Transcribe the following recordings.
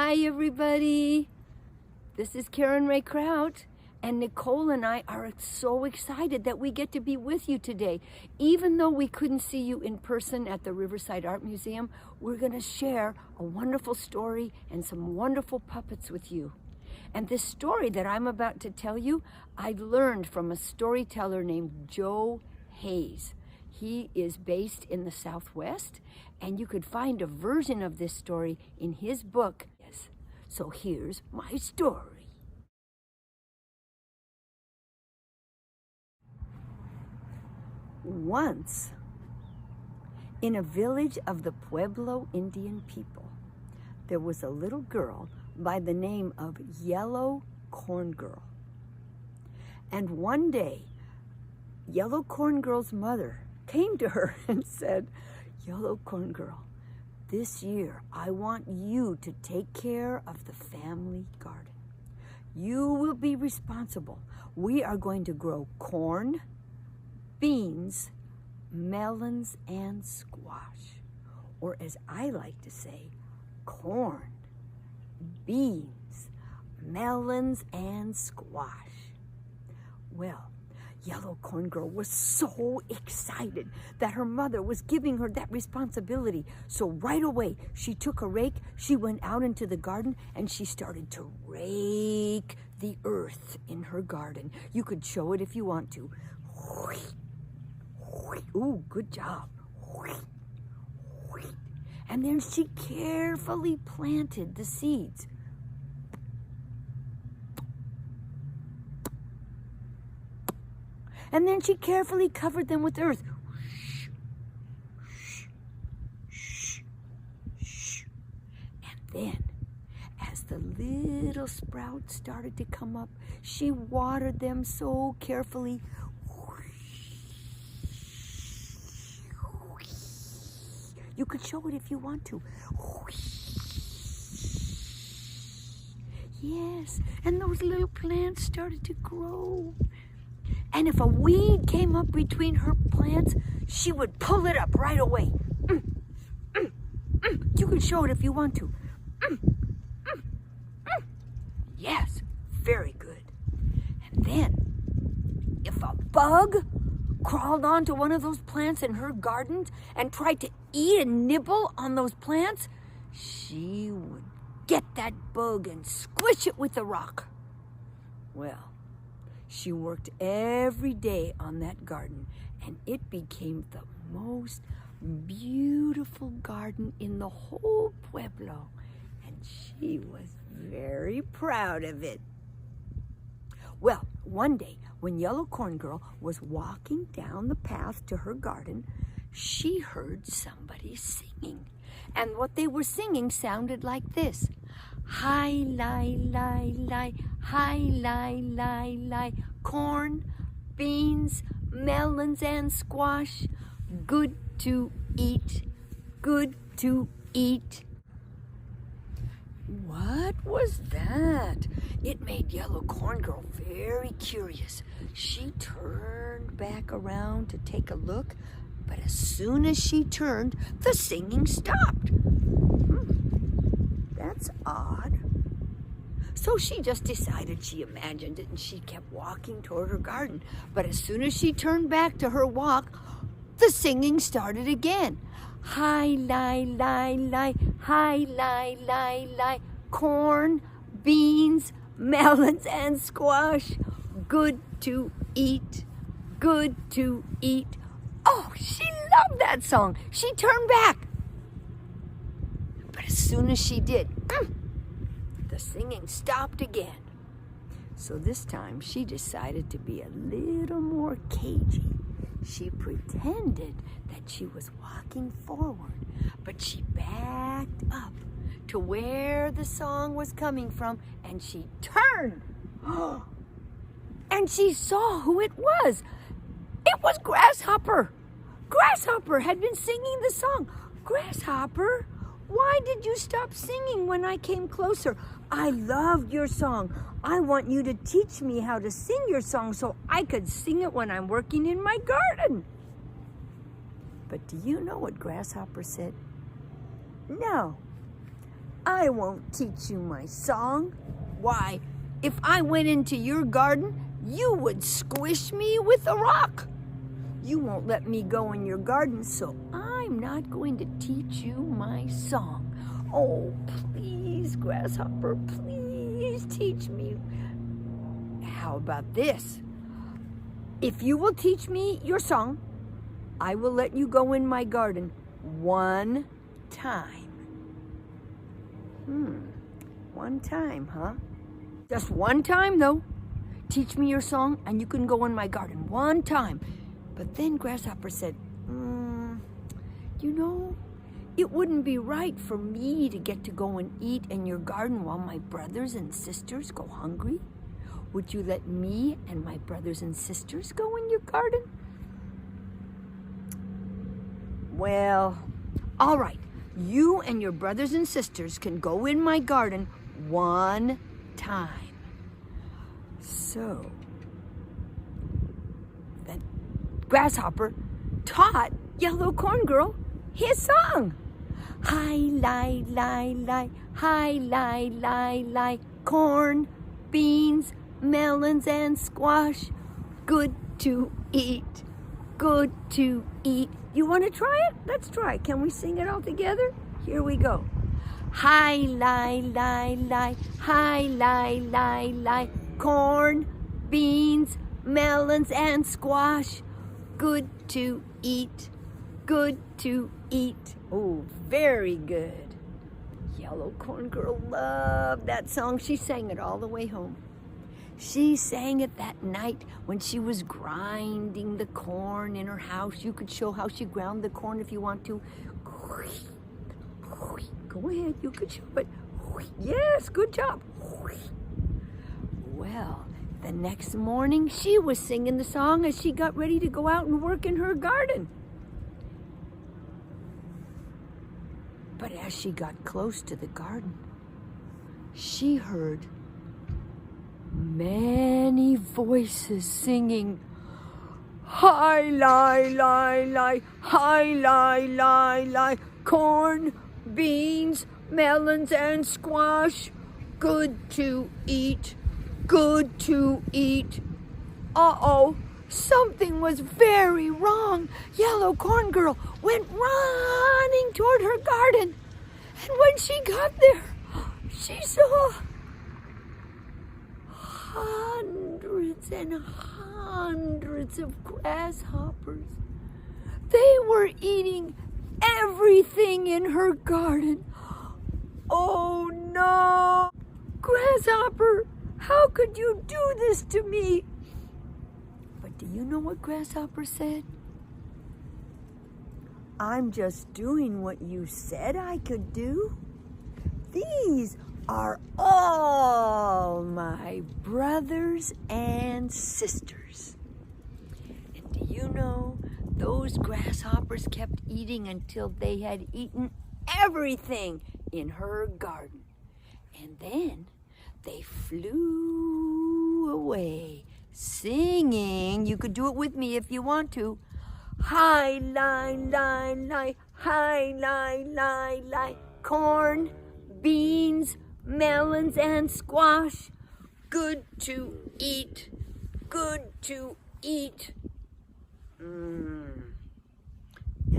Hi everybody, this is Rae Kraut, and Nicole and I are so excited that we get to be with you today. Even though we couldn't see you in person at the Riverside Art Museum, we're going to share a wonderful story and some wonderful puppets with you. And this story that I'm about to tell you, I learned from a storyteller named Joe Hayes. He is based in the Southwest, and you could find a version of this story in his book. So here's my story. Once, in a village of the Pueblo Indian people, there was a little girl by the name of Yellow Corn Girl. And one day, Yellow Corn Girl's mother came to her and said, "Yellow Corn Girl, this year I want you to take care of the family garden. You will be responsible. We are going to grow corn, beans, melons, and squash." Or as I like to say, corn, beans, melons, and squash. Well, Yellow Corn Girl was so excited that her mother was giving her that responsibility. So right away, she took a rake, she went out into the garden, and she started to rake the earth in her garden. You could show it if you want to. Ooh, good job. And then she carefully planted the seeds. And then she carefully covered them with earth. And then, as the little sprouts started to come up, she watered them so carefully. You could show it if you want to. Yes, and those little plants started to grow. And if a weed came up between her plants, she would pull it up right away. You can show it if you want to. Yes, very good. And then, if a bug crawled onto one of those plants in her garden and tried to eat and nibble on those plants, she would get that bug and squish it with a rock. Well, she worked every day on that garden, and it became the most beautiful garden in the whole Pueblo, and she was very proud of it. Well, one day, when Yellow Corn Girl was walking down the path to her garden, she heard somebody singing, and what they were singing sounded like this. Hi, lie, lie, lie, hi, lie, lie, lie, corn, beans, melons, and squash, good to eat, good to eat. What was that? It made Yellow Corn Girl very curious. She turned back around to take a look, but as soon as she turned, the singing stopped. That's odd. So she just decided she imagined it, and she kept walking toward her garden. But as soon as she turned back to her walk, the singing started again. Hi, lie, lie, lie, hi, lie, lie, lie, corn, beans, melons, and squash, good to eat, good to eat. Oh, she loved that song. She turned back. But as soon as she did, the singing stopped again. So this time she decided to be a little more cagey. She pretended that she was walking forward, but she backed up to where the song was coming from, and she turned. And she saw who it was. It was Grasshopper. Grasshopper had been singing the song. Grasshopper, why did you stop singing when I came closer? I loved your song. I want you to teach me how to sing your song so I could sing it when I'm working in my garden. But do you know what Grasshopper said? No, I won't teach you my song. Why, if I went into your garden, you would squish me with a rock. You won't let me go in your garden, so I'm not going to teach you my song. Oh, please, Grasshopper, please teach me. How about this? If you will teach me your song, I will let you go in my garden one time. One time, huh? Just one time, though. Teach me your song, and you can go in my garden one time. But then Grasshopper said, you know, it wouldn't be right for me to get to go and eat in your garden while my brothers and sisters go hungry. Would you let me and my brothers and sisters go in your garden? Well, all right. You and your brothers and sisters can go in my garden one time. So, then Grasshopper taught Yellow Corn Girl his song. Hi, lie, lie, lie, hi, lie, lie, lie, corn, beans, melons, and squash. Good to eat, good to eat. You want to try it? Let's try it. Can we sing it all together? Here we go. Hi, lie, lie, lie, hi, lie, lie, lie, corn, beans, melons, and squash. Good to eat, good to eat. Oh, very good. Yellow Corn Girl loved that song. She sang it all the way home. She sang it that night when she was grinding the corn in her house. You could show how she ground the corn if you want to. Go ahead, you could show it. Yes, good job. Well, the next morning she was singing the song as she got ready to go out and work in her garden. But as she got close to the garden, she heard many voices singing, hi, lie, lie, lie, hi, lie, lie, lie, corn, beans, melons, and squash. Good to eat, good to eat. Uh-oh, something was very wrong. Yellow Corn Girl went running toward her garden. And when she got there, she saw hundreds and hundreds of grasshoppers. They were eating everything in her garden. Oh no! Grasshopper, how could you do this to me? But do you know what Grasshopper said? I'm just doing what you said I could do. These are all my brothers and sisters. And do you know, those grasshoppers kept eating until they had eaten everything in her garden. And then they flew away, singing. You could do it with me if you want to. Hi, lie, lie, lie, hi, lie, lie, lie, corn, beans, melons, and squash. Good to eat, good to eat. And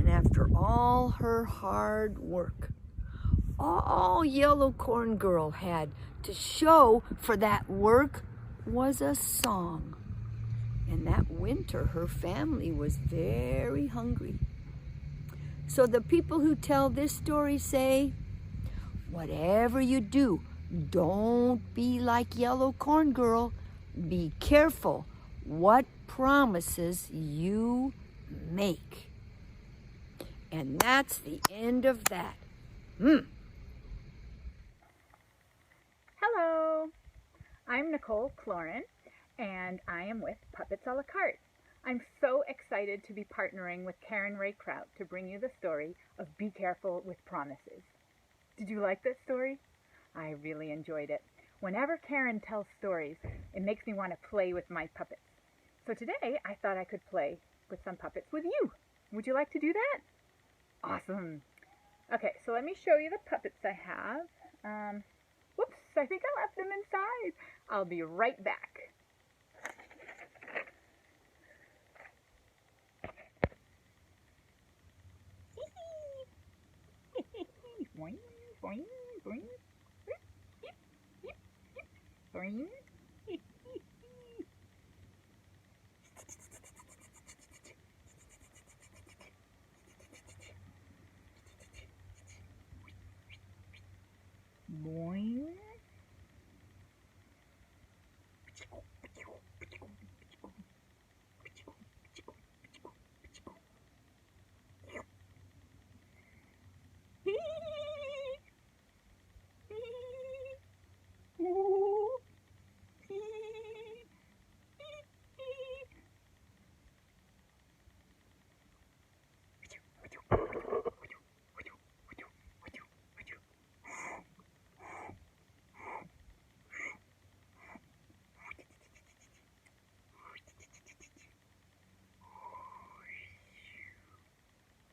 after all her hard work, all Yellow Corn Girl had to show for that work was a song. And that winter, her family was very hungry. So the people who tell this story say, whatever you do, don't be like Yellow Corn Girl. Be careful what promises you make. And that's the end of that. Hello, I'm Nicole Cloeren, and I am with Puppets a la Carte. I'm so excited to be partnering with Rae Kraut to bring you the story of Be Careful with Promises. Did you like this story? I really enjoyed it. Whenever Karen tells stories, it makes me want to play with my puppets. So today, I thought I could play with some puppets with you. Would you like to do that? Awesome. Okay, so let me show you the puppets I have. Whoops, I think I left them inside. I'll be right back. Boing, boing, boing. Beep, beep, beep, boing. Boing.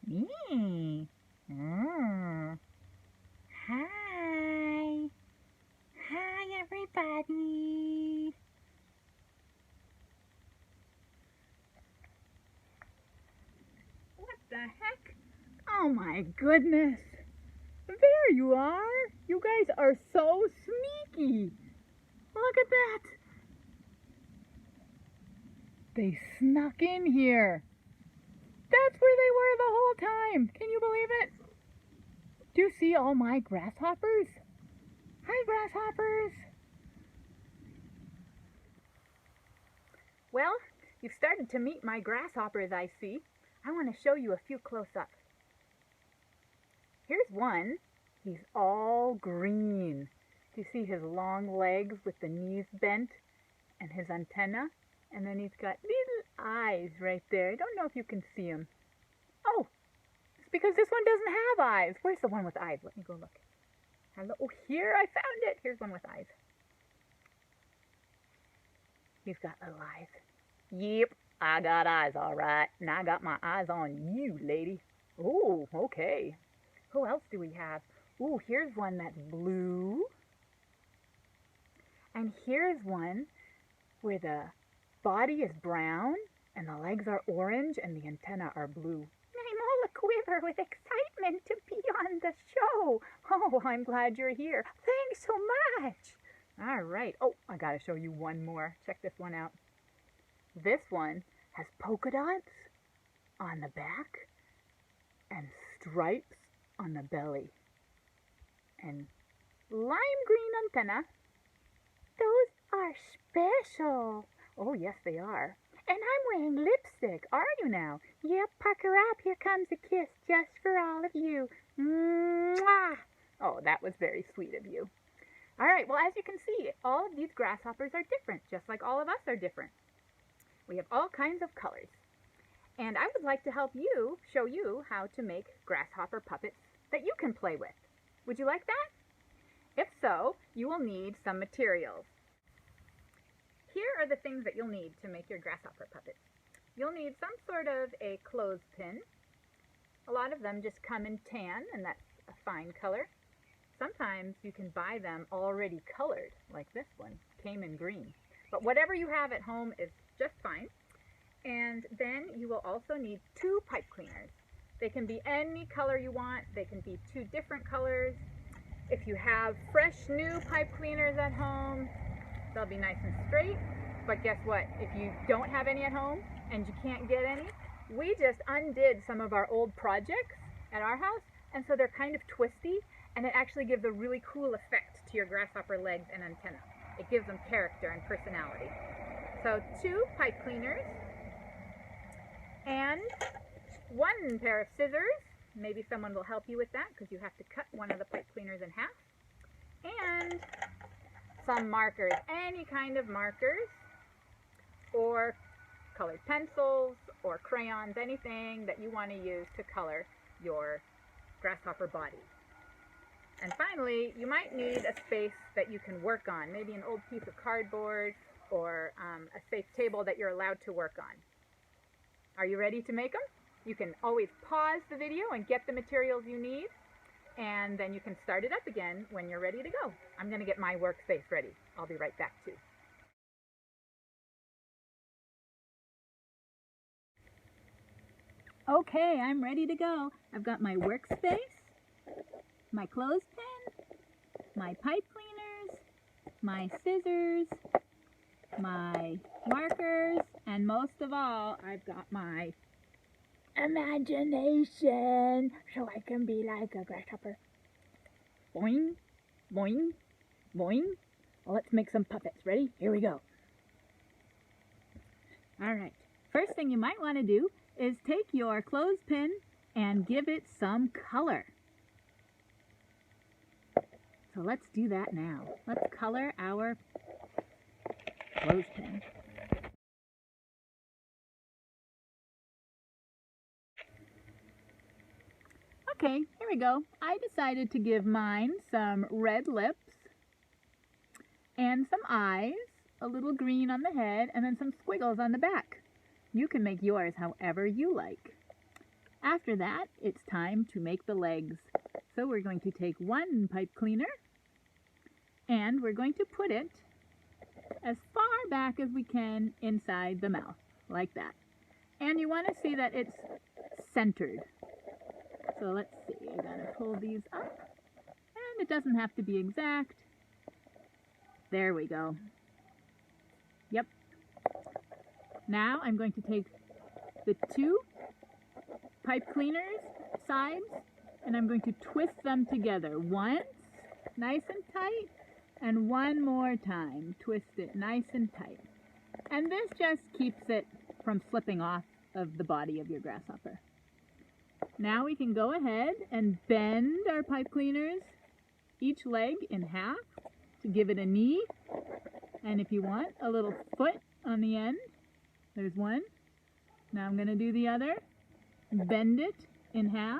Me. Hi. Hi, everybody. What the heck? Oh my goodness. There you are. You guys are so sneaky. Look at that. They snuck in here. That's where they were the whole time. Can you believe it? Do you see all my grasshoppers? Hi, grasshoppers. Well, you've started to meet my grasshoppers, I see. I want to show you a few close-ups. Here's one. He's all green. Do you see his long legs with the knees bent and his antenna? And then he's got little eyes right there. I don't know if you can see him. Oh, it's because this one doesn't have eyes. Where's the one with eyes? Let me go look. Hello. Oh, here, I found it. Here's one with eyes. He's got little eyes. Yep, I got eyes, all right. And I got my eyes on you, lady. Oh, okay. Who else do we have? Oh, here's one that's blue. And here's one where the body is brown and the legs are orange and the antennae are blue. I'm all a quiver with excitement to be on the show. Oh, I'm glad you're here. Thanks so much. All right. Oh, I got to show you one more. Check this one out. This one has polka dots on the back and stripes on the belly. And lime green antenna. Those are special. Oh, yes, they are. And I'm wearing lipstick, are you now? Yep, pucker up. Here comes a kiss just for all of you. Mwah! Oh, that was very sweet of you. All right, well, as you can see, all of these grasshoppers are different, just like all of us are different. We have all kinds of colors. And I would like to help you, show you how to make grasshopper puppets that you can play with. Would you like that? If so, you will need some materials. Here are the things that you'll need to make your grasshopper puppet. You'll need some sort of a clothespin. A lot of them just come in tan, and that's a fine color. Sometimes you can buy them already colored, like this one, came in green. But whatever you have at home is just fine. And then you will also need 2 pipe cleaners. They can be any color you want. They can be 2 different colors. If you have fresh, new pipe cleaners at home, they'll be nice and straight. But guess what? If you don't have any at home and you can't get any, we just undid some of our old projects at our house, and so they're kind of twisty, and it actually gives a really cool effect to your grasshopper legs and antenna. It gives them character and personality. So 2 pipe cleaners and 1 pair of scissors. Maybe someone will help you with that because you have to cut one of the pipe cleaners in half. And some markers, any kind of markers, or colored pencils or crayons, anything that you want to use to color your grasshopper body. And finally, you might need a space that you can work on, maybe an old piece of cardboard or a safe table that you're allowed to work on. Are you ready to make them? You can always pause the video and get the materials you need. and then you can start it up again when you're ready to go. I'm going to get my workspace ready. I'll be right back too. Okay, I'm ready to go. I've got my workspace, my clothespin, my pipe cleaners, my scissors, my markers, and most of all, I've got my imagination so I can be like a grasshopper. Boing, boing, boing. Well, let's make some puppets. Ready? Here we go. All right. First thing you might want to do is take your clothespin and give it some color. So let's do that now. Let's color our clothespin. Okay, here we go. I decided to give mine some red lips and some eyes, a little green on the head, and then some squiggles on the back. You can make yours however you like. After that, it's time to make the legs. So we're going to take one pipe cleaner and we're going to put it as far back as we can inside the mouth, like that. And you want to see that it's centered. So let's see, I gotta pull these up, and it doesn't have to be exact. There we go. Yep. Now I'm going to take the two pipe cleaners sides and I'm going to twist them together once, nice and tight, and one more time. Twist it nice and tight. And this just keeps it from slipping off of the body of your grasshopper. Now we can go ahead and bend our pipe cleaners, each leg in half, to give it a knee. And if you want a little foot on the end, there's one. Now I'm going to do the other. Bend it in half,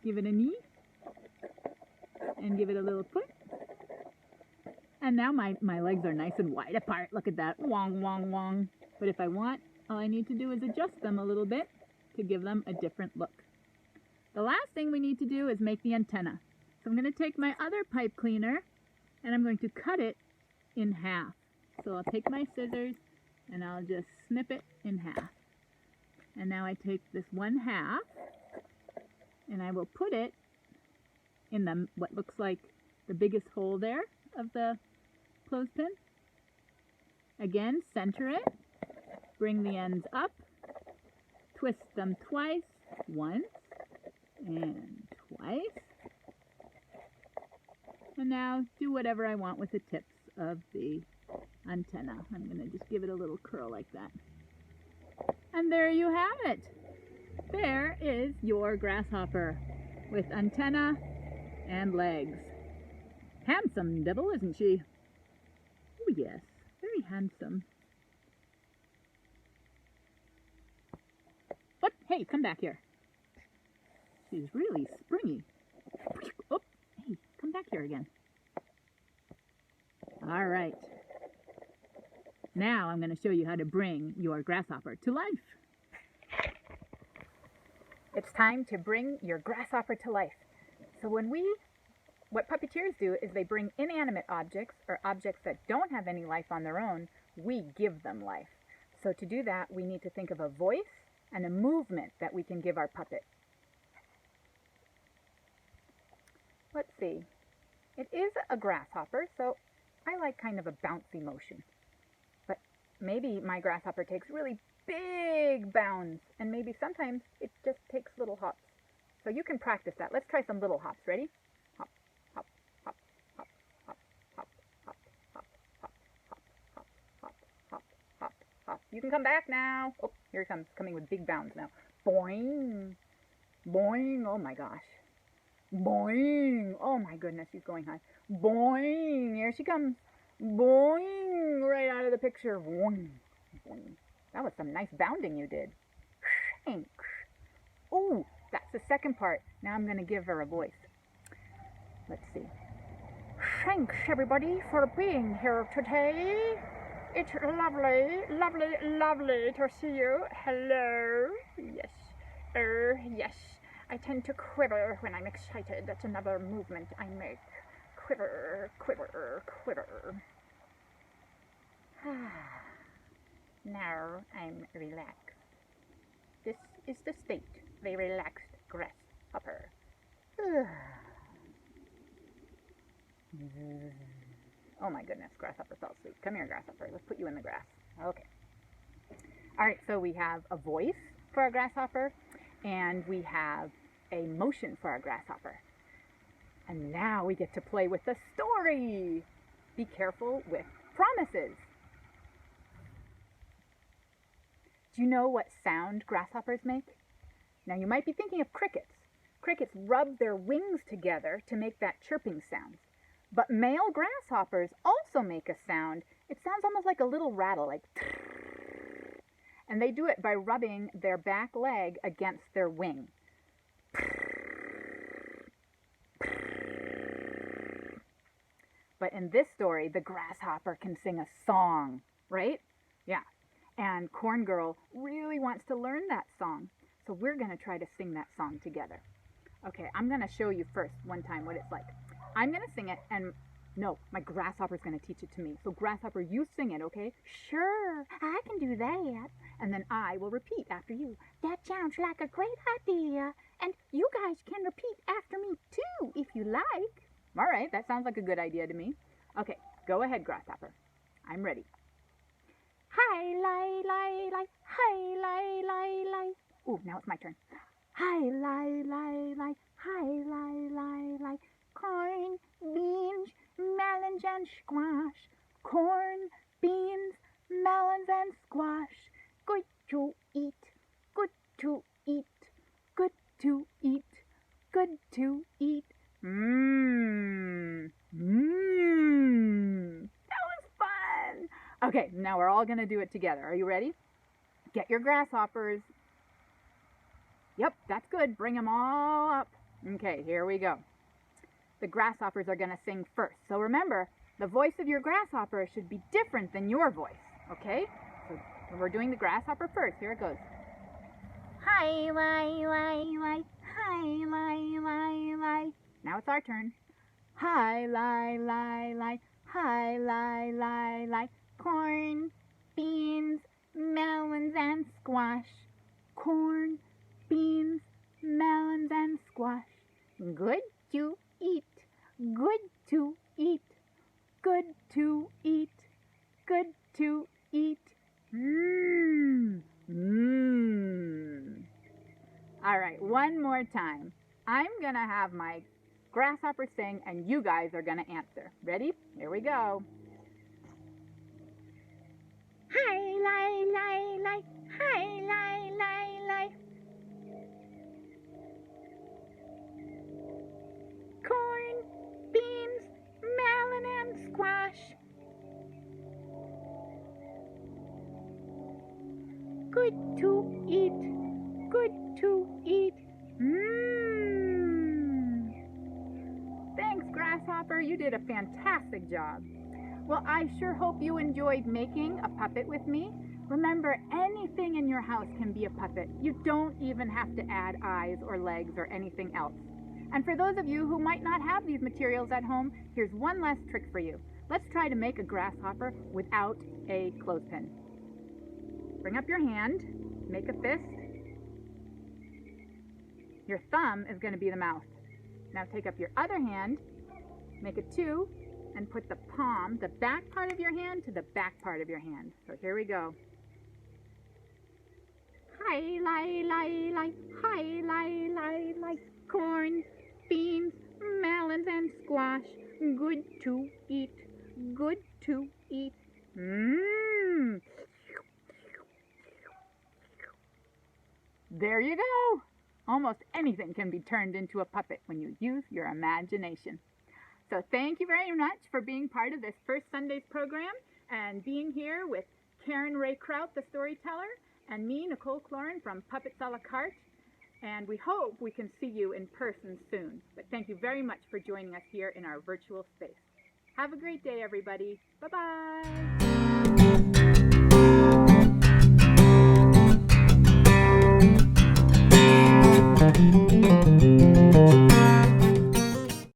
give it a knee, and give it a little foot. And now my legs are nice and wide apart. Look at that. Wong, wong, wong. But if I want, all I need to do is adjust them a little bit to give them a different look. The last thing we need to do is make the antenna. So I'm going to take my other pipe cleaner and I'm going to cut it in half. So I'll take my scissors and I'll just snip it in half. And now I take this one half and I will put it in the what looks like the biggest hole there of the clothespin. Again, center it, bring the ends up, twist them twice, once and twice. And now do whatever I want with the tips of the antenna. I'm going to just give it a little curl like that. And there you have it. There is your grasshopper with antenna and legs. Handsome devil, isn't she? Oh yes, very handsome. What? Hey, come back here. She's really springy. Oh, hey, come back here again. All right. Now I'm going to show you how to bring your grasshopper to life. It's time to bring your grasshopper to life. So what puppeteers do is they bring inanimate objects or objects that don't have any life on their own, we give them life. So to do that, we need to think of a voice and a movement that we can give our puppet. Let's see. It is a grasshopper, so I like kind of a bouncy motion. But maybe my grasshopper takes really big bounds, and maybe sometimes it just takes little hops. So you can practice that. Let's try some little hops. Ready? Hop, hop, hop, hop, hop, hop, hop, hop, hop, hop, hop, hop, hop, hop, hop. You can come back now. Oh, here it comes, coming with big bounds now. Boing, boing, oh my gosh. Boing, oh my goodness, she's going high. Boing, here she comes. Boing, right out of the picture. Boing, boing. That was some nice bounding you did. Shank. Ooh, that's the second part. Now I'm going to give her a voice. Let's see. Thanks everybody for being here today. It's lovely, lovely, lovely to see you. Hello. Yes. Yes. I tend to quiver when I'm excited. That's another movement I make. Quiver, quiver, quiver. Now I'm relaxed. This is the state of a relaxed grasshopper. Oh my goodness, grasshopper fell asleep. Come here, grasshopper. Let's put you in the grass. Okay. All right, so we have a voice for our grasshopper, and we have a motion for our grasshopper. And now we get to play with the story. Be careful with promises. Do you know what sound grasshoppers make? Now you might be thinking of crickets. Crickets rub their wings together to make that chirping sound. But male grasshoppers also make a sound. It sounds almost like a little rattle, like and they do it by rubbing their back leg against their wing. But in this story, the grasshopper can sing a song, right? Yeah. And Corn Girl really wants to learn that song. So we're going to try to sing that song together. Okay, I'm going to show you first one time what it's like. I'm going to sing it, and no, my grasshopper's going to teach it to me. So grasshopper, you sing it, okay? Sure, I can do that. And then I will repeat after you. That sounds like a great idea. And you guys can repeat after me too, if you like. All right, that sounds like a good idea to me. Okay, go ahead, grasshopper. I'm ready. Hi, lie, lie, lie. Hi, lie, lie, lie. Ooh, now it's my turn. Hi, lie, lie, lie. Hi, lie, lie, lie. Corn, beans, melons, and squash. Corn, beans, melons, and squash. Good to eat, good to eat, good to eat, good to eat. Mmm. Mmm. That was fun. Okay, now we're all going to do it together. Are you ready? Get your grasshoppers. Yep, that's good. Bring them all up. Okay, here we go. The grasshoppers are going to sing first. So remember, the voice of your grasshopper should be different than your voice. Okay? So we're doing the grasshopper first. Here it goes. Hi, lie, lie, lie. Hi, lie, lie, lie. Now it's our turn. Hi, lie, lie, lie. Hi, lie, lie, lie. Corn, beans, melons, and squash. Corn, beans, melons, and squash. Good to eat, good to eat, good to eat, good to eat. Mmm, mmm. All right, one more time. I'm going to have my grasshopper sing, and you guys are going to answer. Ready? Here we go. Hi, lie, lie, lie. Hi, lie, lie, lie. Corn, beans, melon, and squash. Good to eat, good to eat. Mmm. Thanks, grasshopper. You did a fantastic job. Well, I sure hope you enjoyed making a puppet with me. Remember, anything in your house can be a puppet. You don't even have to add eyes or legs or anything else. And for those of you who might not have these materials at home, here's one last trick for you. Let's try to make a grasshopper without a clothespin. Bring up your hand, make a fist. Your thumb is going to be the mouth. Now take up your other hand, make a 2, and put the palm, the back part of your hand, to the back part of your hand. So here we go. Hi, lie, lie, lie. Hi, lie, lie, lie. Corn, beans, melons, and squash. Good to eat, good to eat. Mmm. There you go. Almost anything can be turned into a puppet when you use your imagination. So thank you very much for being part of this first Sunday's program and being here with Rae Kraut, the storyteller, and me, Nicole Cloeren from Puppets a la Carte. And we hope we can see you in person soon. But thank you very much for joining us here in our virtual space. Have a great day, everybody. Bye-bye.